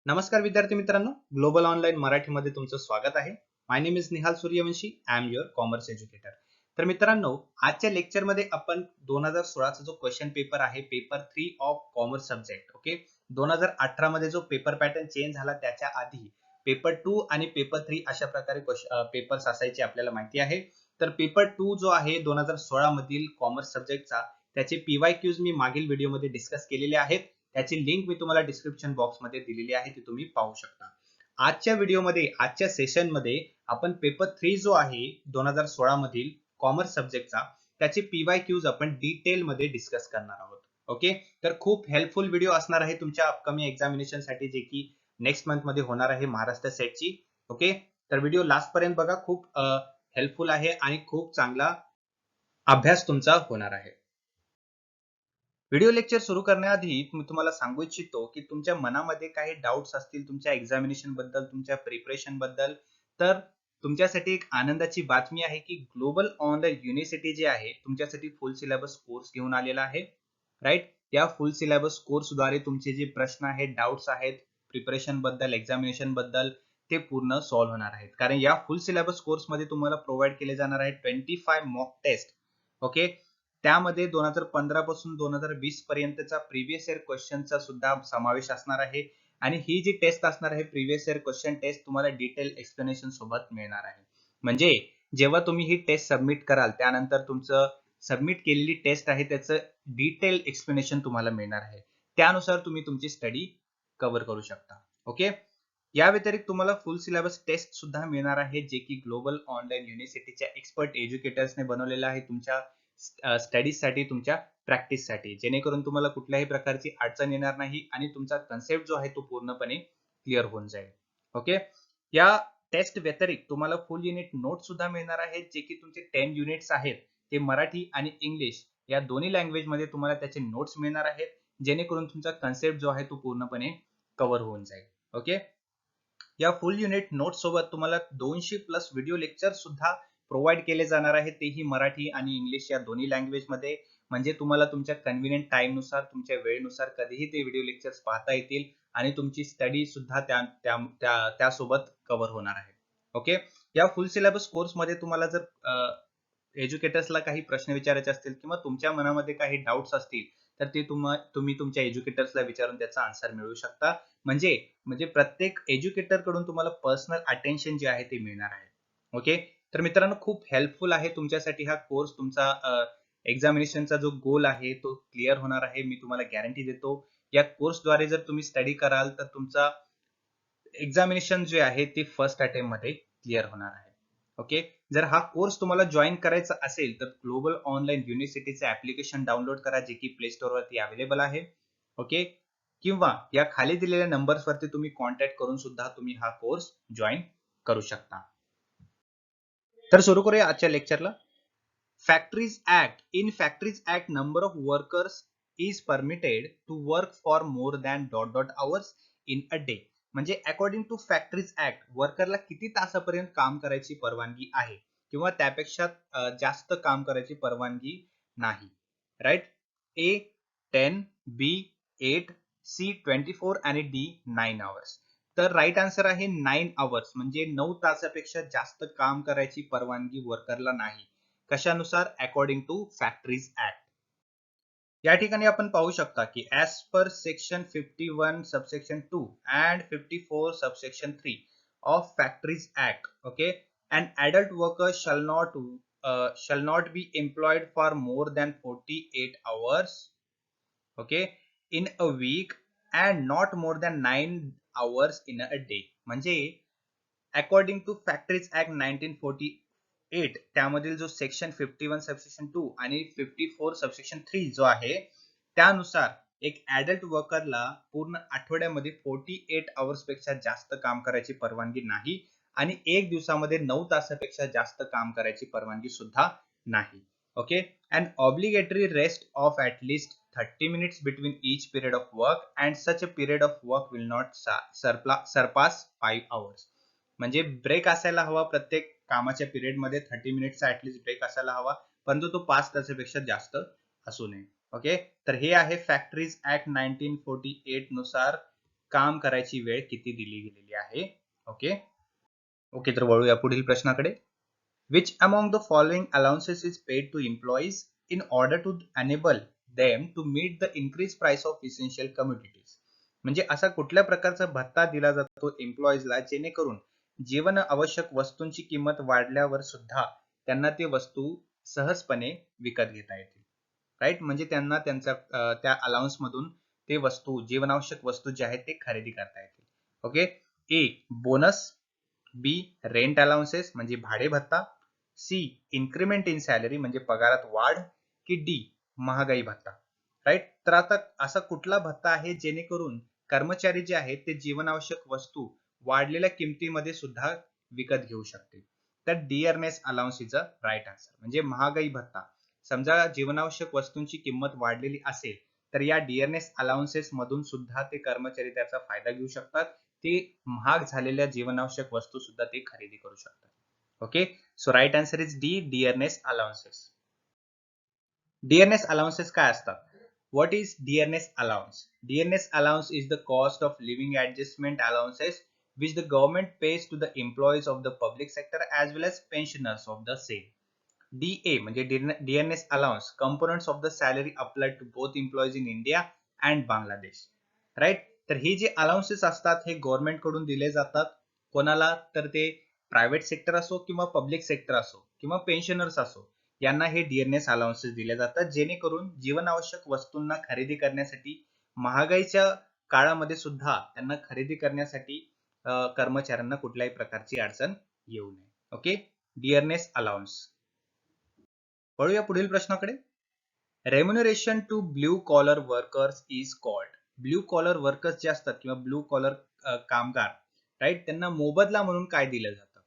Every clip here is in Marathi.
नमस्कार विद्यार्थी मित्रांनो, ग्लोबल ऑनलाईन मराठीमध्ये तुमचं स्वागत आहे. My name is Nihal Suryavanshi. I am your commerce educator. तर मित्रांनो, आजच्या लेक्चरमध्ये आपण 2016 चा जो क्वेश्चन पेपर आहे, paper 3 of commerce subject, okay. 2018 मध्ये जो पेपर पॅटर्न चेंज झाला त्याच्या आधी पेपर 2 आणि पेपर 3 अशा प्रकारे पेपर्स असायचे आपल्याला माहिती आहे. तर पेपर 2 जो आहे 2016 मधील कॉमर्स सब्जेक्टचा, त्याचे PYQs मी मागील व्हिडिओमध्ये डिस्कस केलेले आहेत. त्याची लिंक मी तुम्हाला डिस्क्रिप्शन बॉक्समध्ये दिलेली आहे, ती तुम्ही पाहू शकता. आजच्या व्हिडिओमध्ये, आजच्या सेशनमध्ये आपण पेपर 3 जो आहे 2016 मधील कॉमर्स सब्जेक्टचा, त्याचे PYQs आपण डिटेलमध्ये डिस्कस करणार आहोत. ओके, तर खूप हेल्पफुल व्हिडिओ असणार आहे तुमच्या अपकमिंग एक्झामिनेशन साठी, जे की नेक्स्ट मंथ मध्ये होणार आहे महाराष्ट्र सेटची. ओके, तर व्हिडिओ लास्ट पर्यंत बघा, खूप हेल्पफुल आहे आणि खूप चांगला अभ्यास तुमचा होणार आहे. व्हिडिओ लेक्चर सुरू करण्याआधी मी तुम्हाला सांगू इच्छितो की तुमच्या मनामध्ये काही डाउट्स असतील तुमच्या एक्झामिनेशन बद्दल, तुमच्या प्रिपरेशन बद्दल, तर तुमच्यासाठी एक आनंदाची बातमी आहे की ग्लोबल ऑनलाईन युनिव्हर्सिटी जे आहे तुमच्यासाठी फुल सिलेबस कोर्स घेऊन आलेला आहे. राईट, या फुल सिलेबस कोर्सद्वारे तुमचे जे प्रश्न आहेत, डाउट्स आहेत प्रिपरेशन बद्दल, एक्झामिनेशन बद्दल, ते पूर्ण सॉल्व्ह होणार आहेत. कारण या फुल सिलेबस कोर्समध्ये तुम्हाला प्रोव्हाइड केले जाणार आहे 25 मॉक टेस्ट. ओके, त्यामध्ये 2015 पासून 2020 पर्यंतचा प्रिव्हियस इयर क्वेश्चनचा सुद्धा समावेश असणार आहे. आणि ही जी टेस्ट असणार आहे, प्रिव्हियस इयर क्वेश्चन टेस्ट, तुम्हाला डिटेल एक्सप्लेनेशन सोबत मिळणार आहे. म्हणजे जेव्हा तुम्ही ही टेस्ट सबमिट कराल, त्यानंतर तुमचं सबमिट केलेली टेस्ट आहे त्याचं डिटेल एक्सप्लेनेशन तुम्हाला मिळणार आहे. त्यानुसार तुम्ही तुमची स्टडी कव्हर करू शकता. ओके, या व्यतिरिक्त तुम्हाला फुल सिलेबस टेस्ट सुद्धा मिळणार आहे, जे की ग्लोबल ऑनलाईन युनिव्हर्सिटीच्या एक्सपर्ट एज्युकेटर्सने बनवलेलं आहे तुमच्या स्टडीजसाठी, तुमच्या प्रॅक्टिससाठी, जेणेकरून तुम्हाला कुठल्याही प्रकारची अडचण येणार नाही आणि तुमचा कन्सेप्ट जो आहे तो पूर्णपणे क्लिअर होऊन जाईल. ओके, या टेस्ट व्यतिरिक्त तुम्हाला फुल युनिट नोट सुद्धा मिळणार आहेत, जे की तुमचे 10 युनिट्स आहेत ते मराठी आणि इंग्लिश या दोन्ही लँग्वेज मध्ये तुम्हाला त्याचे नोट्स मिळणार आहेत, जेणेकरून तुमचा कन्सेप्ट जो आहे तो पूर्णपणे कव्हर होऊन जाईल. ओके, या फुल युनिट नोट सोबत तुम्हाला 200 प्लस व्हिडिओ लेक्चर सुद्धा प्रोव्हाइड केले जाणार आहेत, तेही मराठी आणि इंग्लिश या दोन्ही लँग्वेज मध्ये. म्हणजे तुम्हाला तुमच्या कन्व्हिनियंट टाइम नुसार, तुमच्या वेळेनुसार कधीही ते व्हिडिओ लेक्चर्स पाहता येतील आणि तुमची स्टडी सुद्धा त्यासोबत कव्हर होणार आहे. ओके, या फुल सिलेबस कोर्स मध्ये तुम्हाला जर एज्युकेटर्सला काही प्रश्न विचारायचे असतील किंवा तुमच्या मनामध्ये काही डाउट्स असतील, तर ते तुम्ही तुमच्या एज्युकेटर्सला विचारून त्याचा आन्सर मिळवू शकता. म्हणजे म्हणजे प्रत्येक एज्युकेटर कडून तुम्हाला पर्सनल अटेन्शन जे आहे ते मिळणार आहे. ओके, तर मित्रांनो, खूप हेल्पफुल आहे तुमच्यासाठी हा कोर्स. तुमचा एक्झामिनेशनचा जो गोल आहे तो क्लिअर होणार आहे, मी तुम्हाला गॅरंटी देतो. या कोर्सद्वारे जर तुम्ही स्टडी कराल तर तुमचा एक्झामिनेशन जे आहे ते फर्स्ट अटेम्प्ट मध्ये क्लिअर होणार आहे. ओके, जर हा कोर्स तुम्हाला जॉईन करायचा असेल तर ग्लोबल ऑनलाईन युनिव्हर्सिटीचे ऍप्लिकेशन डाउनलोड करा, जे की प्ले स्टोर वरती अवेलेबल आहे. ओके, किंवा या खाली दिलेल्या नंबर्स वरती तुम्ही कॉन्टॅक्ट करून सुद्धा तुम्ही हा कोर्स जॉईन करू शकता. तर सुरू करूया आजच्या लेक्चरला. Factories act. In factories act, number of workers is permitted to work for more than dot dot hours in a day. म्हणजे अकॉर्डिंग टू फॅक्टरीज ऍक्ट, वर्करला किती तासापर्यंत काम करायची परवानगी आहे किंवा त्यापेक्षा जास्त काम करायची परवानगी नाही. राईट, ए 10, बी 8, सी 24 आणि डी 9 आवर्स. तर राईट आन्सर आहे 9 आवर्स, म्हणजे 9 तासापेक्षा जास्त काम करायची परवानगी वर्करला नाही. कशानुसार? According to factories act. या ठिकाणी आपण पाहू शकता की as per section 51 subsection 2 and 54 subsection 3 of factories act, okay, an adult worker shall not be employed for more than 48 hours, okay, in a week and not more than 9 hours in a day. म्हणजे अकॉर्डिंग टू फॅक्टरीज ऍक्ट 1948, त्यामधील जो सेक्शन 51 सबसेक्शन 2 आणि 54 सबसेक्शन 3 जो आहे, त्यानुसार एक ऍडल्ट वर्करला पूर्ण आठवड्यामध्ये 48 आवर्स पेक्षा जास्त काम करायची परवानगी नाही आणि एक दिवसामध्ये 9 तासापेक्षा जास्त काम करायची परवानगी सुद्धा नाही. Okay, and obligatory rest of at least 30 minutes between each period of work and such a period of work will not surpass 5 hours. म्हणजे ब्रेक असायला हवा प्रत्येक कामाच्या पिरियड मध्ये, 30 मिनिटचा ऍटलीस्ट ब्रेक असायला हवा, परंतु तो 5 तासापेक्षा जास्त असू नये. ओके, तर हे आहे फॅक्टरीज ऍक्ट 1948 नुसार काम करायची वेळ किती दिली गेलेली आहे. ओके ओके तर वळूया पुढील प्रश्नाकडे. Which among the following allowances is paid to employees in order to enable them to meet the increased price of essential commodities? म्हणजे असा कुठल्या प्रकारचा भत्ता दिला जातो एम्प्लॉईजला जेणेकरून जीवन आवश्यक वस्तूंची किंमत वाढल्यावर सुद्धा त्यांना ते वस्तू सहजपणे विकत घेता येतील. राईट, म्हणजे त्यांना त्यांच्या त्या अलाउन्स मधून ते वस्तू जीवनावश्यक वस्तू जे आहेत ते खरेदी करता येतील. Okay, A bonus, B rent allowances म्हणजे भाडे भत्ता, सी इन्क्रीमेंट इन सॅलरी म्हणजे पगारात वाढ, की डी महागाई भत्ता. राईट, तर आता असा कुठला भत्ता आहे जेणेकरून कर्मचारी जे आहेत ते जीवनावश्यक वस्तू वाढलेल्या किमतीमध्ये सुद्धा विकत घेऊ शकतील. तर dearness allowance is a right answer. म्हणजे महागाई भत्ता, समजा जीवनावश्यक वस्तूंची किंमत वाढलेली असेल तर या डिअरनेस अलाउन्सेस मधून सुद्धा ते कर्मचारी त्याचा फायदा घेऊ शकतात. ते महाग झालेल्या जीवनावश्यक वस्तू सुद्धा ते खरेदी करू शकतात. Okay, so right answer is D dearness allowances. Dearness allowances काय असतात? What is dearness allowance? Dearness allowance is the cost of living adjustment allowances which the government pays to the employees of the public sector as well as pensioners of the same. DA म्हणजे dearness allowance components of the salary applied to both employees in India and Bangladesh. Right, तर हे जे अलाउन्सेस असतात हे गव्हर्नमेंट कडून दिले जातात. कोणाला? तर ते प्रायव्हेट सेक्टर असो किंवा पब्लिक सेक्टर असो किंवा पेन्शनर्स असो, यांना हे डिअरनेस अलाउन्सेस दिले जातात जेणेकरून जीवनावश्यक वस्तूंना खरेदी करण्यासाठी महागाईच्या काळामध्ये सुद्धा त्यांना खरेदी करण्यासाठी कर्मचाऱ्यांना कुठल्याही प्रकारची अडचण येऊ नये. Okay, dearness allowance. वळूया पुढील प्रश्नाकडे. Remuneration to blue collar workers is called. Blue collar workers जे असतात किंवा ब्ल्यू कॉलर कामगार, राईट, त्यांना मोबदला म्हणून काय दिलं जातं?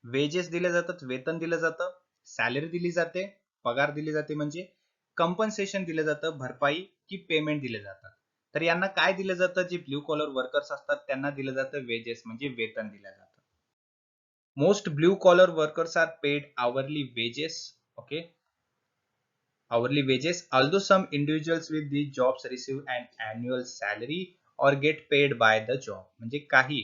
वेजेस दिले जातात, वेतन दिलं जातं, सॅलरी दिली जाते, पगार दिली जाते, म्हणजे कंपन्सेशन दिलं जातं, भरपाई, की पेमेंट दिले जातात. तर यांना काय दिलं जातं? जे ब्ल्यू कॉलर वर्कर्स असतात त्यांना दिलं जातं वेजेस म्हणजे वेतन दिलं जातं. Most blue collar workers are paid hourly wages. Okay, hourly wages, although some individuals with these jobs receive an annual salary or get paid by the job. म्हणजे काही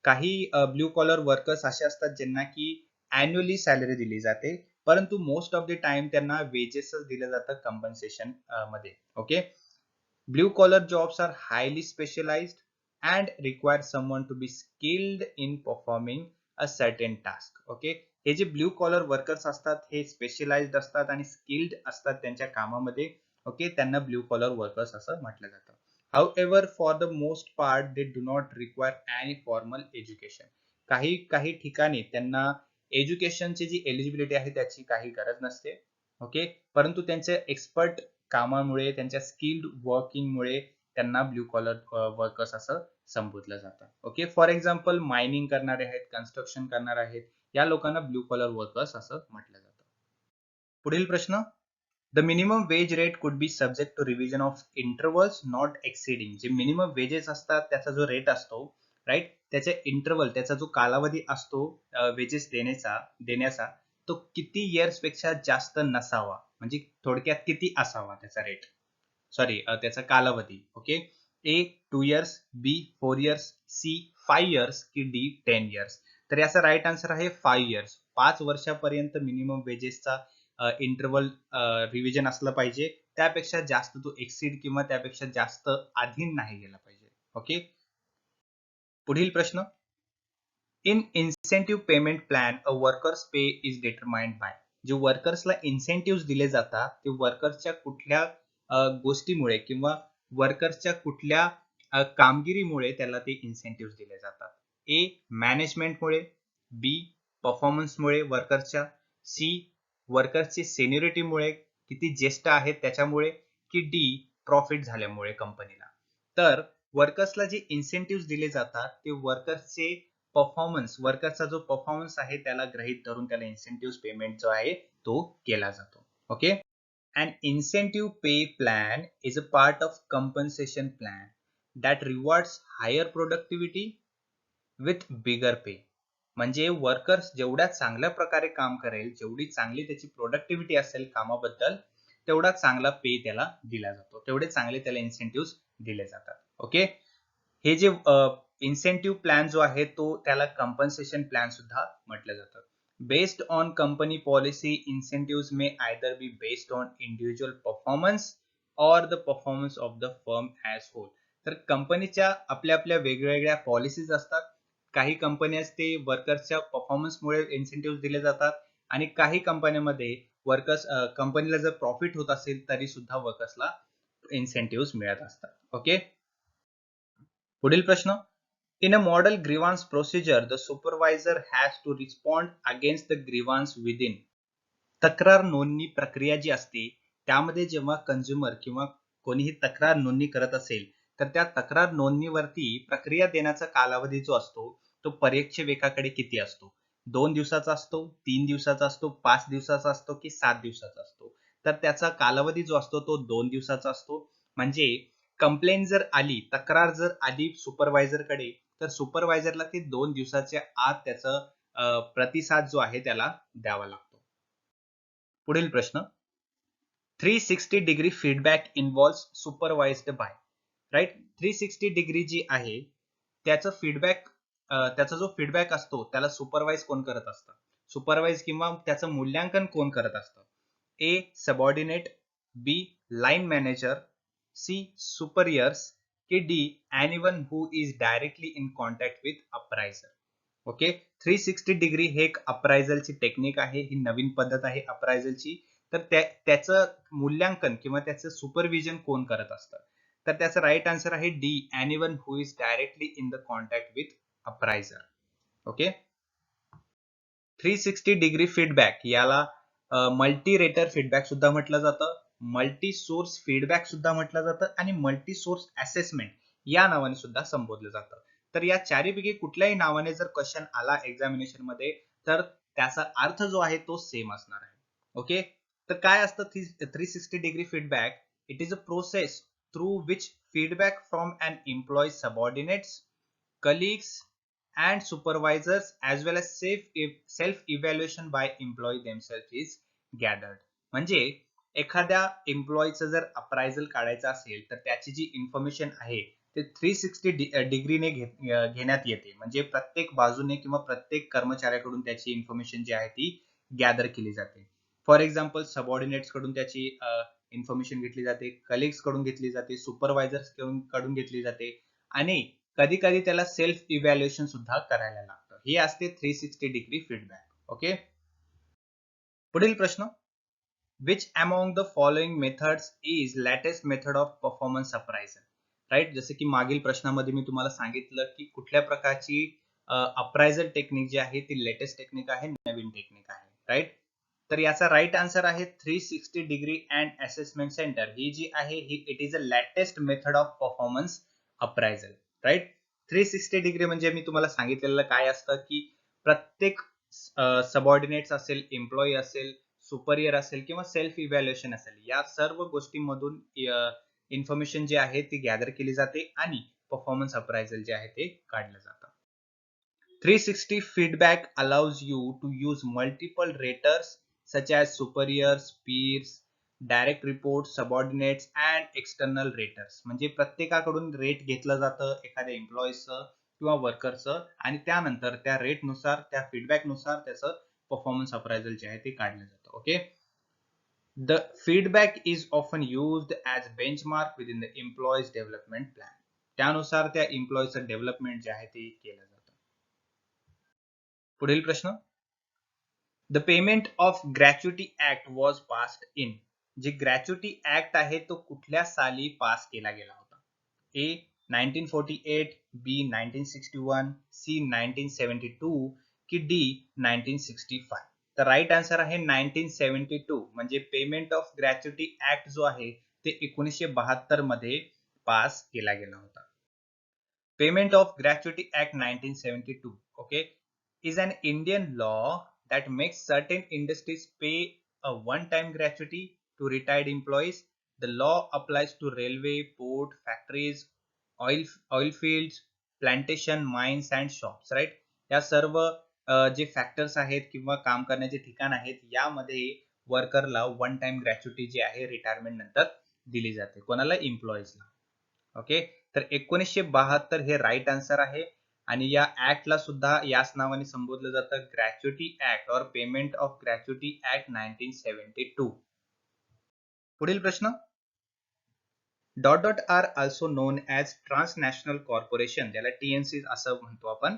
काही ब्ल्यू कॉलर वर्कर्स असे असतात ज्यांना की अॅन्युअली सॅलरी दिली जाते, परंतु मोस्ट ऑफ द टाइम त्यांना वेजेसच दिलं जातं कंपन्सेशन मध्ये. Okay, blue collar jobs are highly specialised and require someone to be skilled in performing a certain task. Okay, हे जे ब्ल्यू कॉलर वर्कर्स असतात हे स्पेशलाइज्ड असतात आणि स्किल्ड असतात त्यांच्या कामामध्ये. ओके, त्यांना ब्ल्यू कॉलर वर्कर्स असं म्हटलं जातं. However, for the most part, they do not require any formal education. काही काही ठिकाणी त्यांना एज्युकेशनची जी एलिजिबिलिटी आहे त्याची काही गरज नसते. ओके, परंतु त्यांचे एक्सपर्ट कामामुळे, त्यांच्या स्किल्ड वर्किंगमुळे त्यांना ब्ल्यू कॉलर वर्कर्स असं संबोधलं जातं. ओके, फॉर एक्झाम्पल मायनिंग करणारे आहेत, कन्स्ट्रक्शन करणारे आहेत, या लोकांना ब्ल्यू कॉलर वर्कर्स असं म्हटलं जातं. पुढील प्रश्न. The minimum wage rate could be subject to revision of intervals not exceeding. जे मिनिमम वेजेस असतात त्याचा जो रेट असतो, राईट, त्याचे इंटरवल, त्याचा जो कालावधी असतो वेजेस देण्याचा तो किती इयर्स पेक्षा जास्त नसावा. म्हणजे थोडक्यात किती असावा त्याचा रेट, सॉरी त्याचा कालावधी. ओके, ए 2 इयर्स, बी 4 इयर्स, सी 5 इयर्स, की डी 10 इयर्स. तर याचा राईट आन्सर आहे 5 इयर्स. 5 वर्षापर्यंत मिनिमम वेजेसचा इंटरवल रिव्हिजन असलं पाहिजे. त्यापेक्षा जास्त तो एक्सीड किंवा त्यापेक्षा जास्त अधीन नाही गेला पाहिजे. ओके, पुढील प्रश्न. In incentive payment plan a workers pay is determined by. जे वर्कर्सला इन्सेंटिव्ह दिले जातात ते वर्कर्सच्या कुठल्या गोष्टीमुळे किंवा वर्कर्सच्या कुठल्या कामगिरीमुळे त्याला ते इन्सेंटिव्ह दिले जातात? ए मॅनेजमेंटमुळे, बी परफॉर्मन्समुळे वर्कर्सच्या, सी वर्कर्सची सेन्युरिटीमुळे, किती ज्येष्ठ आहेत त्याच्यामुळे, की डी प्रॉफिट झाल्यामुळे कंपनीला. तर वर्कर्सला जे इन्सेंटिव्ह दिले जातात ते वर्कर्सचे परफॉर्मन्स, वर्कर्सचा जो परफॉर्मन्स आहे त्याला गृहीत धरून त्याला इन्सेंटिव्ह पेमेंट जो आहे तो केला जातो. Okay, an incentive pay plan is a part of compensation plan that rewards higher productivity with bigger pay. म्हणजे वर्कर्स जेवढ्या चांगल्या प्रकारे काम करेल, जेवढी चांगली त्याची प्रोडक्टिव्हिटी असेल कामाबद्दल, तेवढा चांगला पे त्याला दिला जातो, तेवढे चांगले त्याला इन्सेंटिव्ह दिले जातात. ओके, हे जे इन्सेंटिव्ह प्लॅन जो आहे तो त्याला कंपन्सेशन प्लॅन सुद्धा म्हटलं जातं. Based on company policy, incentive may either be based on individual performance or the performance of the firm as whole. तर कंपनीच्या आपल्या आपल्या वेगवेगळ्या पॉलिसीज असतात. काही कंपन्यास ते वर्कर्सच्या परफॉर्मन्समुळे इन्सेंटिव्ह दिले जातात आणि काही कंपन्यांमध्ये कंपनीला जर प्रॉफिट होत असेल तरी सुद्धा वर्कर्सला इन्सेंटिव्ह मिळत असतात. ओके. पुढील प्रश्न. In a model grievance procedure the supervisor has to respond against the grievance within. तक्रार नोंदणी प्रक्रिया जी असते त्यामध्ये जेव्हा कंझ्युमर किंवा कोणीही तक्रार नोंदणी करत असेल तर त्या तक्रार नोंदणीवरती प्रक्रिया देण्याचा कालावधी जो असतो तो पर्यवेक्षकाकडे किती असतो? 2 दिवसाचा असतो, 3 दिवसाचा असतो, 5 दिवसाचा असतो की 7 दिवसाचा असतो? तर त्याचा कालावधी जो असतो तो 2 दिवसाचा असतो. म्हणजे कंप्लेंट जर आली, तक्रार जर आली सुपरवायझरकडे तर सुपरवायझरला ते 2 दिवसाच्या आत त्याचा प्रतिसाद जो आहे त्याला द्यावा लागतो. पुढील प्रश्न. 360 degree feedback involves supervised by. Right. 360 degree जी आहे त्याचा फीडबॅक, त्याचा जो फीडबॅक असतो त्याला सुपरवाइज कोण करत असतं? सुपरवाइज किंवा त्याचं मूल्यांकन कोण करत असतं? A subordinate, B line manager, C superiors की D anyone who is directly in contact with appraiser. Okay. 360 degree हे एक अप्रायझलची टेक्निक आहे. ही नवीन पद्धत आहे अप्रायझलची. तर त्याचं मूल्यांकन किंवा त्याचं सुपरविजन कोण करत असतं? तर त्याचं राईट आन्सर आहे D anyone who is directly in the contact with appraiser. Okay. 360 degree feedback याला मल्टी रेटर फीडबॅक सुद्धा म्हटलं जातं, मल्टी सोर्स फीडबॅक सुद्धा म्हटलं जातं आणि मल्टी सोर्स असेसमेंट या नावाने सुद्धा संबोधलं जातं. तर या चारीपैकी कुठल्याही नावाने जर क्वेश्चन आला एक्झामिनेशन मध्ये तर त्याचा अर्थ जो आहे तो सेम असणार आहे. ओके. तर काय असतं 360 degree feedback? It is a process through which feedback from an employee subordinates, colleagues and supervisors as well as self evaluation by employee themselves is gathered. म्हणजे एखाद्या एम्प्लॉईचं जर अप्रायझल काढायचं असेल तर त्याची जी इन्फॉर्मेशन आहे ते 360 डिग्रीने घेण्यात येते. म्हणजे प्रत्येक बाजूने किंवा प्रत्येक कर्मचाऱ्याकडून त्याची इन्फॉर्मेशन जी आहे ती गॅदर केली जाते. फॉर एक्झाम्पल सबऑर्डिनेट्स कडून त्याची इन्फॉर्मेशन घेतली जाते, कलिग्स कडून घेतली जाते, सुपरवायझर्स कडून घेतली जाते आणि कधी कधी त्याला सेल्फ इव्हॅल्युएशन सुद्धा करायला लागतं. हे असते 360 डिग्री फीडबॅक. ओके. पुढील प्रश्न. Which among the following methods is latest method of performance appraisal. Right. जसं की मागील प्रश्नामध्ये मी तुम्हाला सांगितलं की कुठल्या प्रकारची अप्रायझल टेक्निक जी आहे ती लेटेस्ट टेक्निक आहे, नवीन टेक्निक आहे. राईट. तर याचा राईट आन्सर आहे 360 डिग्री अँड असेसमेंट सेंटर. ही जी आहे ही it is a latest method of performance appraisal. Right. 360 degree म्हणजे मी तुम्हाला सांगितलेलं काय असतं की प्रत्येक सबऑर्डिनेट्स असेल, एम्प्लॉई असेल, सुपरियर असेल किंवा सेल्फ इव्हॅल्युएशन असेल या सर्व गोष्टींमधून इन्फॉर्मेशन जी आहे ती गॅदर केली जाते आणि परफॉर्मन्स अप्रायझल जे आहे ते काढलं जातं. 360 feedback allows you to use multiple raters such as superiors, peers, direct reports, subordinates and external raters. म्हणजे प्रत्येकाकडून रेट घेतलं जातं एखाद्या एम्प्लॉईचं किंवा वर्करचं आणि त्यानंतर त्या रेट नुसार, त्या फीडबॅक नुसार त्याचं परफॉर्मन्स अप्रायझल जे आहे ते काढलं जातं. Okay. The feedback is often used as benchmark within the employees development plan. त्यानुसार त्या एम्प्लॉईचं डेव्हलपमेंट जे आहे ते केलं जातं. पुढील प्रश्न. The payment of gratuity act was passed in. जे ग्रॅच्युटी ऍक्ट आहे तो कुठल्या साली पास केला गेला होता? ए 1948, बी 1961, सी 1972 की डी 1965. तर राईट आन्सर आहे 1972. म्हणजे पेमेंट ऑफ ग्रॅच्युटी ऍक्ट जो आहे ते 1972 मध्ये पास केला गेला होता. Payment of Gratuity Act 1972, okay, is an Indian law that makes certain industries pay a one-time gratuity to retired employees. The law applies to railway, port, factories, oil fields, plantation, mines and shops, right? या सर्व जे फॅक्टर्स आहेत किंवा काम करण्याचे ठिकाण आहेत यामध्ये वर्करला वन टाइम ग्रॅच्युटी जी आहे रिटायरमेंट नंतर दिली जाते. कोणाला? एम्प्लॉईजला. ओके. तर 1972 हे राईट आन्सर आहे आणि या ऍक्टला सुद्धा याच नावाने संबोधलं जातं, ग्रॅच्युटी ऍक्ट और पेमेंट ऑफ ग्रॅच्युटी ऍक्ट 1972. पुढील प्रश्न, dot dot are also known as transnational corporation, ज्याला टीएनसी असं म्हणतो आपण,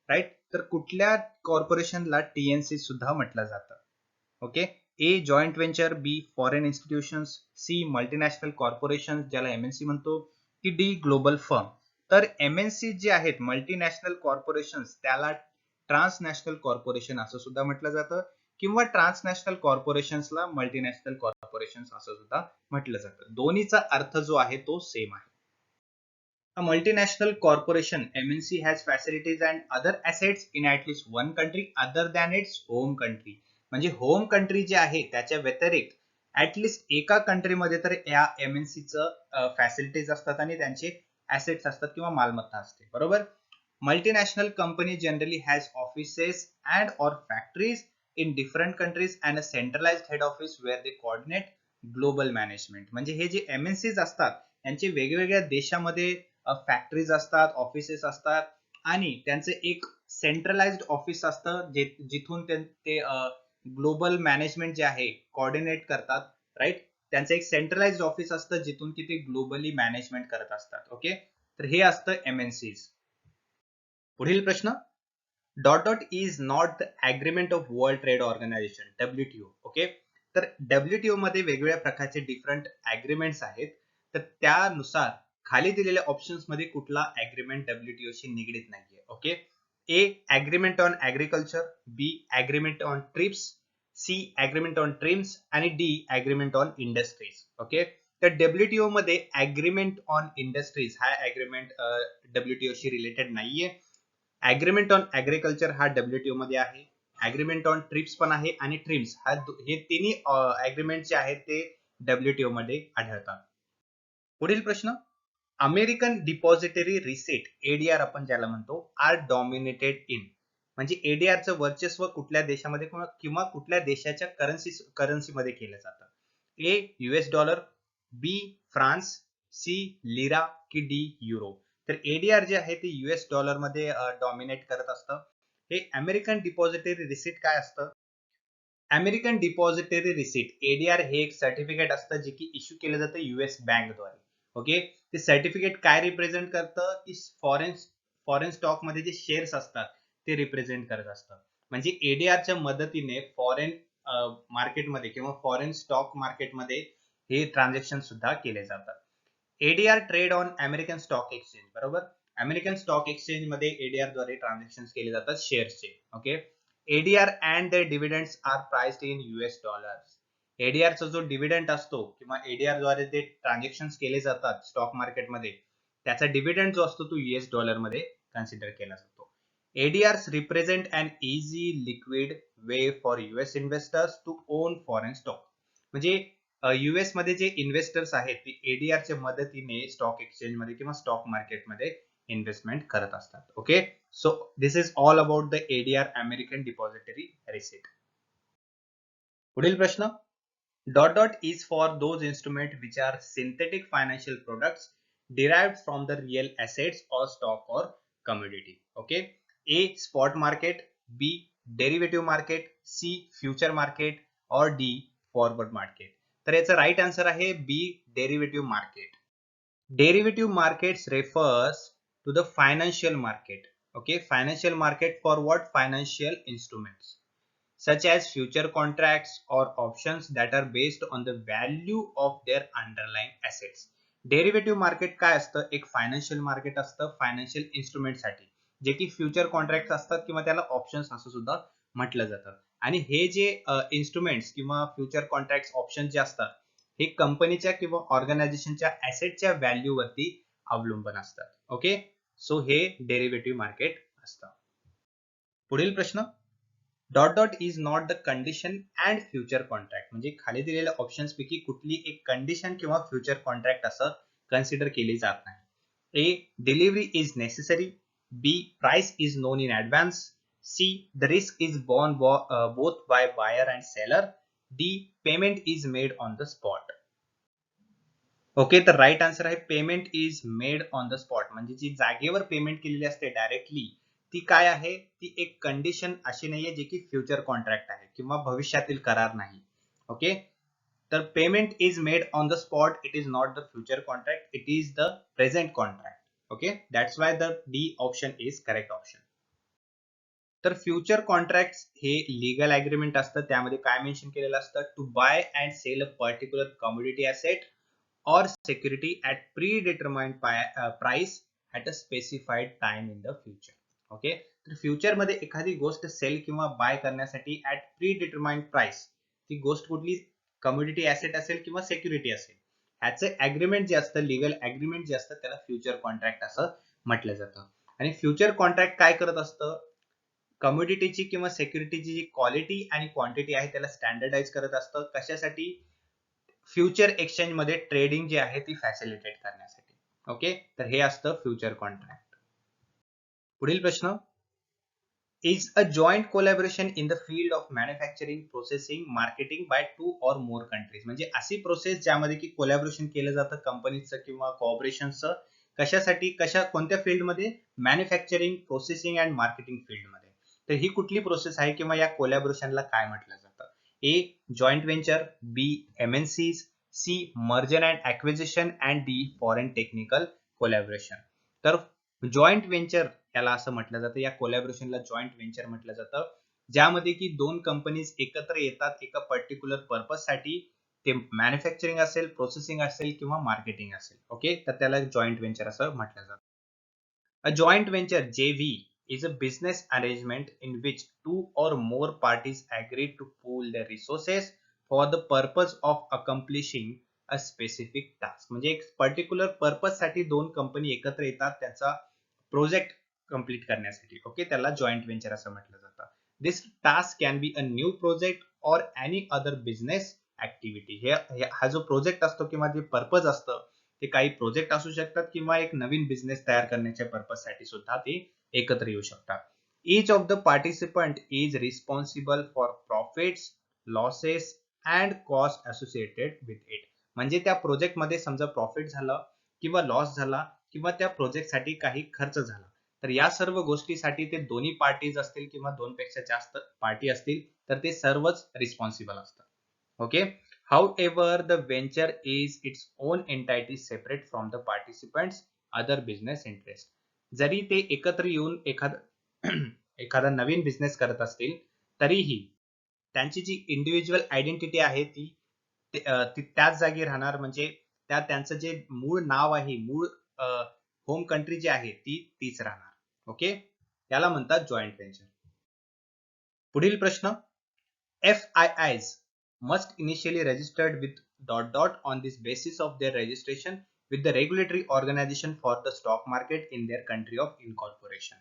राईट. तर कुठल्या कॉर्पोरेशनला टीएनसी सुद्धा म्हटलं जातं? Okay, A joint venture, B foreign institutions, C multinational corporation ज्याला एमएनसी म्हणतो, की डी ग्लोबल फर्म. तर एमएनसी जे आहेत मल्टीनॅशनल कॉर्पोरेशन त्याला ट्रान्सनॅशनल कॉर्पोरेशन असं सुद्धा म्हटलं जातं, किंवा ट्रान्सनॅशनल कॉर्पोरेशन्सला मल्टीनॅशनल कॉर्पोरेशन असं सुद्धा म्हटलं जातं. दोन्हीचा अर्थ जो आहे तो सेम आहे. A multinational corporation MNC has facilities and other assets in at least one country other than its home country. म्हणजे होम कंट्री जे आहे त्याच्या व्यतिरिक्त ऍटलिस्ट एका कंट्रीमध्ये तर या MNC चं फॅसिलिटीज असतात आणि त्यांचे ऍसेट्स असतात किंवा मालमत्ता असते, बरोबर. Multinational company generally has offices and or factories in different countries and a centralised head office where they coordinate global management. म्हणजे हे जे MNCs असतात त्यांचे वेगवेगळ्या देशामध्ये फॅक्टरीज असतात, ऑफिसेस असतात आणि त्यांचे एक सेंट्रलाइज्ड ऑफिस असतं जिथून ते ग्लोबल मॅनेजमेंट जे आहे कोऑर्डिनेट करतात, राईट. त्यांचं एक सेंट्रलाइज्ड ऑफिस असतं जिथून की ते ग्लोबली मॅनेजमेंट करत असतात. ओके, तर हे असतं एमएनसीज. पुढील प्रश्न, dot dot is not the agreement of World Trade Organisation WTO. Okay, तर WTO मध्ये वेगवेगळ्या प्रकारचे डिफरंट अग्रीमेंट्स आहेत, तर त्यानुसार खाली दिलेल्या ऑप्शन्स मध्ये कुठला अग्रीमेंट WTO शी निगडीत नाहीये. Okay, A agreement on agriculture, B agreement on TRIPS, C agreement on TRIMS आणि D agreement on industries. Okay, तर WTO मध्ये अग्रीमेंट ऑन इंडस्ट्रीज हा अग्रीमेंट WTO शी रिलेटेड नाहीये. अग्रीमेंट ऑन ऍग्रिकल्चर हा WTO मध्ये आहे, अग्रीमेंट ऑन ट्रिप्स पण आहे आणि ट्रिम्स हे तिन्ही अग्रीमेंट जे आहेत ते WTO मध्ये आढळतात. पुढील प्रश्न, अमेरिकन डिपॉझिटरी रिसीट ADR आपण ज्याला म्हणतो आर डॉमिनेटेड इन, म्हणजे ADRचं वर्चस्व कुठल्या देशामध्ये किंवा कुठल्या देशाच्या करन्सी मध्ये केलं जातं? ए US$, बी फ्रान्स, सी लिरा की डी युरो. तर ADR जे आहे ते US$ मध्ये डॉमिनेट करत असतं. हे अमेरिकन डिपॉझिटरी रिसीट काय असतं? अमेरिकन डिपॉझिटरी रिसीट ADR हे एक सर्टिफिकेट असतं जे की इश्यू केलं जातं US बँकद्वारे. ओके, ते सर्टिफिकेट काय रिप्रेझेंट करतं की फॉरेन स्टॉक मध्ये जे शेअर्स असतात ते रिप्रेझेंट करत असतं. म्हणजे ADRच्या मदतीने फॉरेन मार्केटमध्ये किंवा फॉरेन स्टॉक मार्केटमध्ये हे ट्रान्झॅक्शन सुद्धा केले जातात. ADR trade on American stock exchange, बरोबर. अमेरिकन स्टॉक एक्सचेंज मध्ये ADR द्वारे ट्रान्झॅक्शन केले जातात शेअर्सचे. Okay, ADR and the dividends are priced in US$. ADR चा जो डिव्हिडंड असतो किंवा ADR द्वारे जे ट्रान्झॅक्शन केले जातात स्टॉक मार्केटमध्ये त्याचा डिव्हिडंड जो असतो तो US$ मध्ये कन्सिडर केला जातो. ADRs represent an easy liquid way for US investors to own foreign stock. म्हणजे US मध्ये जे इन्व्हेस्टर्स आहेत ते ADR च्या मदतीने स्टॉक एक्सचेंज मध्ये किंवा स्टॉक मार्केटमध्ये इन्व्हेस्टमेंट करत असतात. Okay, so this is all about the ADR American depository receipt. पुढील प्रश्न, dot dot is for those instruments which are synthetic financial products derived from the real assets or stock or commodity. Okay, A spot market, B derivative market, C future market or D forward market. तर याचा राईट आन्सर आहे B derivative market. Derivative markets refers to the financial market. Okay, financial market for what? Financial instruments such as future contracts or options that are based on the value of their underlying assets. Derivative market काय असतं? एक फायनान्शियल मार्केट असतं फायनान्शियल इन्स्ट्रुमेंट साठी, जे की फ्युचर कॉन्ट्रॅक्ट असतात किंवा त्याला ऑप्शन्स असं सुद्धा म्हटलं जातं. आणि हे जे इन्स्ट्रुमेंट्स किंवा फ्युचर कॉन्ट्रॅक्ट ऑप्शन जे असतात हे कंपनीच्या किंवा ऑर्गनायझेशनच्या ऍसेटच्या व्हॅल्यू वरती अवलंबून असतात. ओके, सो हे डेरिव्हेटिव्ह मार्केट असतं. पुढील प्रश्न, dot dot is not the condition and future contract, म्हणजे खाली दिलेल्या ऑप्शन्स पैकी कुठली एक कंडिशन किंवा फ्युचर कॉन्ट्रॅक्ट असं कन्सिडर केली जात नाही. A delivery is necessary, B price is known in advance, C the risk is borne both by buyer and seller, D payment is made on the spot. Okay, तर राईट आन्सर आहे payment is made on the spot. म्हणजे जी जागेवर पेमेंट केलेली असते डायरेक्टली, ती काय आहे, ती एक कंडिशन अशी नाहीये जे की फ्युचर कॉन्ट्रॅक्ट आहे किंवा भविष्यातील करार नाही. ओके, तर payment is made on the spot, it is not the future contract, it is the present contract. Okay, that's why the D option is correct option. तर फ्युचर कॉन्ट्रॅक्ट हे लीगल अग्रीमेंट असतं. त्यामध्ये काय मेन्शन केलेलं असतं, to buy and sell a particular commodity asset or security at predetermined price at a specified time in the future. Okay, तर फ्युचर मध्ये एखादी गोष्ट सेल किंवा बाय करण्यासाठी ऍट प्रीडिटरमाइंड प्राइस, ती गोष्ट कुठली कमोडिटी ऍसेट असेल किंवा सिक्युरिटी असेल, ह्याचे अग्रीमेंट जे असतं, लीगल अग्रीमेंट जे असतं, त्याला फ्युचर कॉन्ट्रॅक्ट असं म्हटलं जातं. आणि फ्युचर कॉन्ट्रॅक्ट काय करत असतं, कमोडिटीची किंवा सिक्युरिटीची जी क्वालिटी आणि क्वांटिटी आहे त्याला स्टँडर्डाइज करत असतं. कशासाठी, फ्युचर एक्सचेंज मध्ये ट्रेडिंग जी आहे ती फॅसिलिटेट करण्यासाठी. ओके, तर हे असतं फ्युचर कॉन्ट्रॅक्ट. पुढील प्रश्न, is a joint collaboration in the field of manufacturing, processing, marketing bye 2 or more countries. म्हणजे अशी प्रोसेस ज्यामध्ये की कोलॅबोरेशन केलं जातं कंपनीचं किंवा कॉर्पोरेशनचं. कशासाठी, कोणत्या फील्डमध्ये, मॅन्युफॅक्चरिंग, प्रोसेसिंग अँड मार्केटिंग फील्डमध्ये. तर ही कुठली प्रोसेस आहे किंवा या कोलॅबोरेशनला काय म्हटलं जातं. A joint venture, B MNCs, C merger and acquisition and D foreign technical collaboration. तर जॉईंट व्हेंचर याला असं म्हटलं जातं, या कोलॅबोरेशनला जॉईंट व्हेंचर म्हटलं जातं, ज्यामध्ये की दोन कंपनीज एकत्र येतात एका पर्टिक्युलर पर्पज साठी. ते मॅन्युफॅक्चरिंग असेल, प्रोसेसिंग असेल किंवा मार्केटिंग असेल. ओके, तर त्याला जॉईंट व्हेंचर असं म्हटलं जातं. A joint venture JV is a business arrangement in which two or more parties agree to pool their resources for the purpose of accomplishing a specific task. म्हणजे एक पर्टिक्युलर पर्पज साठी दोन कंपनी एकत्र येतात त्याचा प्रोजेक्ट कंप्लीट करण्यासाठी. ओके, त्याला जॉईंट व्हेंचर असं म्हटलं जातं. This task can be a new project और एनी अदर बिझनेस ऍक्टिव्हिटी. हा जो प्रोजेक्ट असतो किंवा जे पर्पज असतं, ते काही प्रोजेक्ट असू शकतात किंवा एक नवीन बिझनेस तयार करण्याच्या पर्पज साठी सुद्धा ते एकत्र येऊ शकतात. Each of the participant is responsible for profits, losses and cost associated with it. म्हणजे त्या प्रोजेक्ट मध्ये समजा प्रॉफिट झालं किंवा लॉस झाला किंवा त्या प्रोजेक्ट साठी काही खर्च झाला, तर या सर्व गोष्टीसाठी ते दोन्ही पार्टीज असतील किंवा दोन पेक्षा जास्त पार्टी असतील तर ते सर्वच रिस्पॉन्सिबल असतात. Okay, however the venture is its own entity separate from the participants other business interest. जरी ते एकत्र येऊन एखादा नवीन बिझनेस करत असतील तरीही त्यांची जी इंडिव्हिज्युअल आयडेंटिटी आहे ती त्याच जागी राहणार. म्हणजे त्यांचं जे मूळ नाव आहे, मूळ होम कंट्री जी आहे ती तीच राहणार. ओके, याला म्हणतात जॉईंट व्हेंचर. पुढील प्रश्न, FIIs must initially registered with ... on this basis of their registration with the regulatory organization for the stock market in their country of incorporation.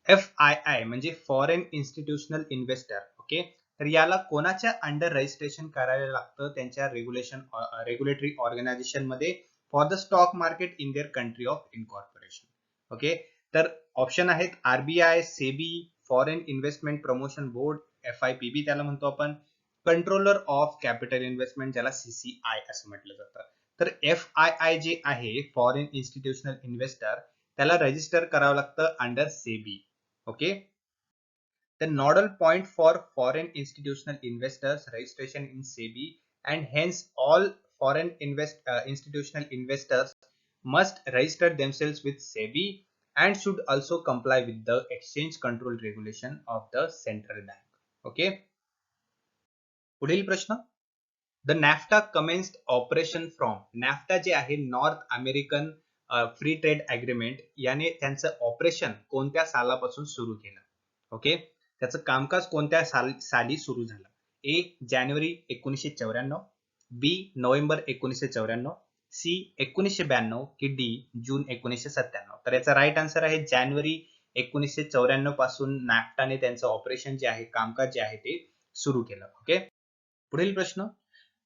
FII म्हणजे फॉरेन इन्स्टिट्यूशनल इन्व्हेस्टर. ओके, तर याला कोणाच्या अंडर रजिस्ट्रेशन करायला लागतं, त्यांच्या रेग्युलेटरी ऑर्गनायझेशन मध्ये for the stock market in their country of incorporation. Okay, तर ऑप्शन आहेत RBI, SEBI, foreign investment promotion board, FIPB त्याला म्हणतो आपण, कंट्रोलर ऑफ कॅपिटल इन्व्हेस्टमेंट ज्याला CCI असं म्हटलं जातं. तर FII जे आहे फॉरेन इन्स्टिट्यूशनल इन्व्हेस्टर, त्याला रजिस्टर करावं लागतं under SEBI. Okay, the nodal point for foreign institutional investors registration in SEBI, and hence all foreign institutional investors must register themselves with SEBI and should also comply with the exchange control regulation of the central bank. Okay, पुढील प्रश्न, the NAFTA commenced operation from. NAFTA जे आहे north American free trade agreement, याने त्यांचं ऑपरेशन कोणत्या सालापासून सुरू केलं. ओके, त्याचं कामकाज कोणत्या साली सुरू झालं. ए जानेवारी 1994, बी नोव्हेंबर 1994, सी 1992 की डी जून 1997. तर याचा राईट आन्सर आहे जानेवारी 1994 पासून नॅफ्टाने त्यांचं ऑपरेशन जे आहे, कामकाज जे आहे ते सुरू केलं. ओके, पुढील प्रश्न,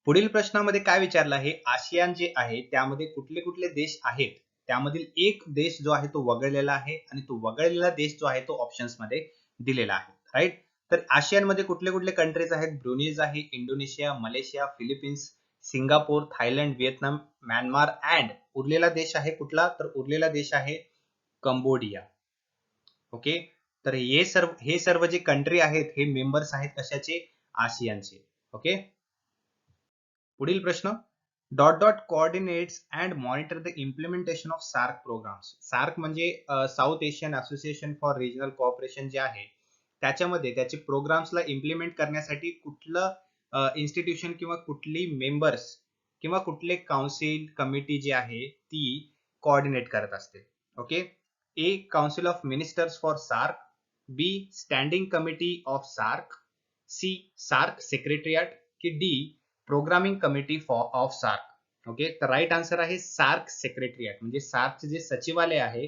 पुढील प्रश्नामध्ये काय विचारलं आहे, आसियान जे आहे त्यामध्ये कुठले कुठले देश आहेत, त्यामधील एक देश जो आहे तो वगळलेला आहे आणि तो वगळलेला देश जो आहे तो ऑप्शन्स मध्ये दिलेला आहे. राईट, तर आशियान मध्ये कुठले कुठले कंट्रीज आहेत, ब्रुनीज आहे, Indonesia, Malaysia, Philippines, Singapore, Thailand, Vietnam, Myanmar and उरलेला देश आहे कुठला? तर उरलेला देश आहे कंबोडिया. ओके, तर हे सर्व जे कंट्री आहेत हे मेंबर्स आहेत कशाचे? आसियानचे. ओके, पुढील प्रश्न, dot dot coordinates and monitor the implementation of SAARC programmes. SAARC म्हणजे South Asian Association for Regional Cooperation जे आहे त्याच्यामध्ये त्याचे प्रोग्राम्सला इम्प्लिमेंट करण्यासाठी कुठलं इन्स्टिट्यूशन किंवा कुठली मेंबर्स किंवा कुठले काउन्सिल कमिटी जी आहे ती कोऑर्डिनेट करत असते. Okay, A council of ministers for SAARC, B standing committee of SAARC, C SAARC secretariat की D programming committee of SAARC. Okay, तर राईट आन्सर आहे सार्क सेक्रेटरिएट. म्हणजे सार्कचे जे सचिवालय आहे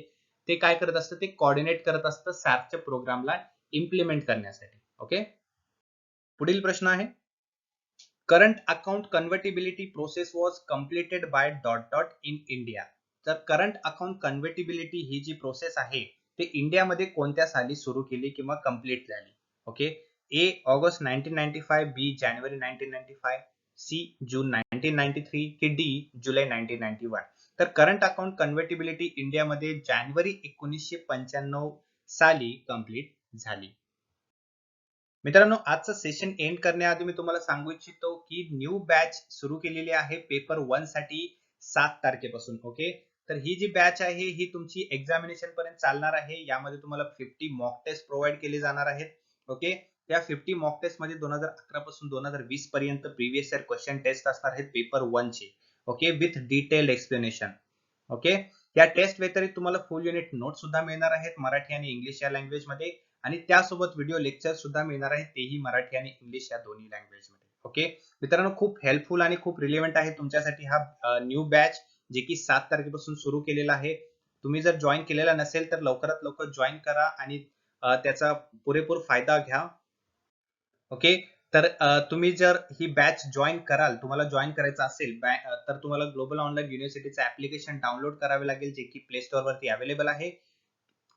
ते काय करत असतं? ते कोऑर्डिनेट करत असतं सार्कच्या प्रोग्रामला इम्प्लिमेंट करण्यासाठी. ओके, पुढील प्रश्न आहे, current account convertibility process was completed by dot dot in India. तर करंट अकाउंट कन्व्हर्टिबिलिटी ही जी प्रोसेस आहे ते इंडियामध्ये कोणत्या साली सुरू केली किंवा कम्प्लीट झाली? ओके, ए ऑगस्ट 1995, बी जानेवारी 1995, सी जून 1993 की डी जुलै 1991. तर करंट अकाउंट कन्व्हर्टिबिलिटी इंडियामध्ये जानेवारी 1995 साली कंप्लीट झाली. मित्रांनो, आजचं सेशन एंड करण्याआधी मी तुम्हाला सांगू इच्छितो की न्यू बॅच सुरू केलेली आहे पेपर 1 साठी 7 तारखेपासून. ओके, तर ही जी बॅच आहे ही तुमची एक्झामिनेशन पर्यंत चालणार आहे. यामध्ये तुम्हाला 50 मॉक टेस्ट प्रोव्हाइड केले जाणार आहेत. ओके, त्या 50 मॉक टेस्ट मध्ये 2011 पासून 2020 पर्यंत प्रिव्हियस इयर क्वेश्चन टेस्ट असणार आहेत पेपर 1 चे. Okay, with detailed explanation. Okay, या टेस्ट व्यतिरिक्त तुम्हाला फुल युनिट नोट सुद्धा मिळणार आहेत मराठी आणि इंग्लिश या लँग्वेज मध्ये, आणि त्यासोबत व्हिडिओ लेक्चर सुद्धा मिळणार आहेत तेही मराठी आणि इंग्लिश या दोन्ही लँग्वेज मध्ये. ओके मित्रांनो, खूप हेल्पफुल आणि खूप रिलेव्हंट आहे तुमच्यासाठी हा न्यू बॅच जे की 7 तारखेपासून सुरू केलेला आहे. तुम्ही जर जॉईन केलेला नसेल तर लवकरात लवकर जॉईन करा आणि त्याचा पुरेपूर फायदा घ्या. ओके, तर तुम्ही जर ही बॅच जॉईन कराल, तुम्हाला जॉईन करायचं असेल तर तुम्हाला ग्लोबल ऑनलाईन युनिव्हर्सिटीचं ऍप्लिकेशन डाउनलोड करावे लागेल जे की प्ले स्टोअर वरती अवेलेबल आहे,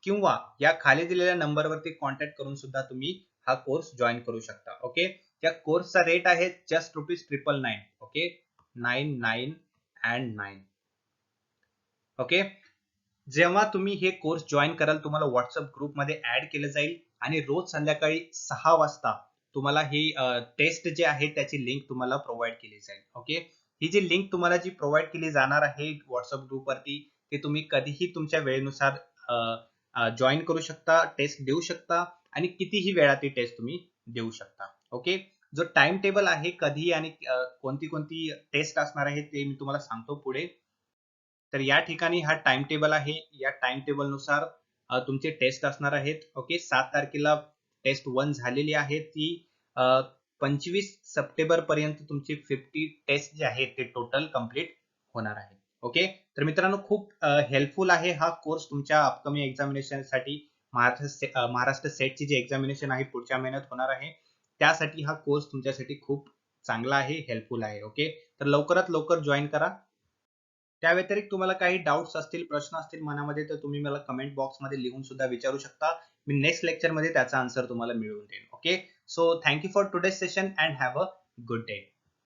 किंवा या खाली दिलेल्या नंबरवरती कॉन्टॅक्ट करून सुद्धा तुम्ही हा कोर्स जॉईन करू शकता. ओके, त्या कोर्सचा रेट आहे जस्ट ₹999. Okay, 99 and 9. ओके, जेव्हा तुम्ही हे कोर्स जॉईन कराल तुम्हाला व्हॉट्सअप ग्रुपमध्ये ऍड केलं जाईल आणि रोज संध्याकाळी 6 वाजता तुम्हाला ही टेस्ट जे आहे त्याची लिंक तुम्हाला प्रोव्हाइड केली जाईल. ओके, ही जी लिंक तुम्हाला जी प्रोव्हाइड केली जाणार आहे व्हॉट्सअप ग्रुपवरती ते तुम्ही कधीही तुमच्या वेळेनुसार जॉईन करू शकता, टेस्ट देऊ शकता आणि कितीही वेळा ती टेस्ट तुम्ही देऊ शकता. ओके, जो टाइम टेबल आहे कधी आणि कोणती कोणती टेस्ट असणार आहे ते मी तुम्हाला सांगतो पुढे. तर या ठिकाणी हा टाइम टेबल आहे. या टाइम टेबल नुसार तुमचे टेस्ट असणार आहेत. ओके, 7 तारखेला टेस्ट 1 झालेली आहे. ती 25 सप्टेंबर पर्यंत तुमची 50 टेस्ट जे आहेत ते टोटल कंप्लीट होणार आहे. ओके, तर मित्रांनो खूप हेल्पफुल आहे हा कोर्स तुमच्या अपकमिंग एक्झामिनेशन साठी. महाराष्ट्र सेटची जी एक्झामिनेशन आहे पुढच्या महिन्यात होणार आहे त्यासाठी हा कोर्स तुमच्यासाठी खूप चांगला आहे, हेल्पफुल आहे. ओके, तर लवकरात लवकर जॉईन करा. त्या व्यतिरिक्त तुम्हाला काही डाउट्स असतील, प्रश्न असतील मनामध्ये तर तुम्ही मला कमेंट बॉक्समध्ये लिहून सुद्धा विचारू शकता. मी नेक्स्ट लेक्चर मध्ये त्याचा आन्सर तुम्हाला मिळवून देईन. Okay, so thank you for today's session and have a good day.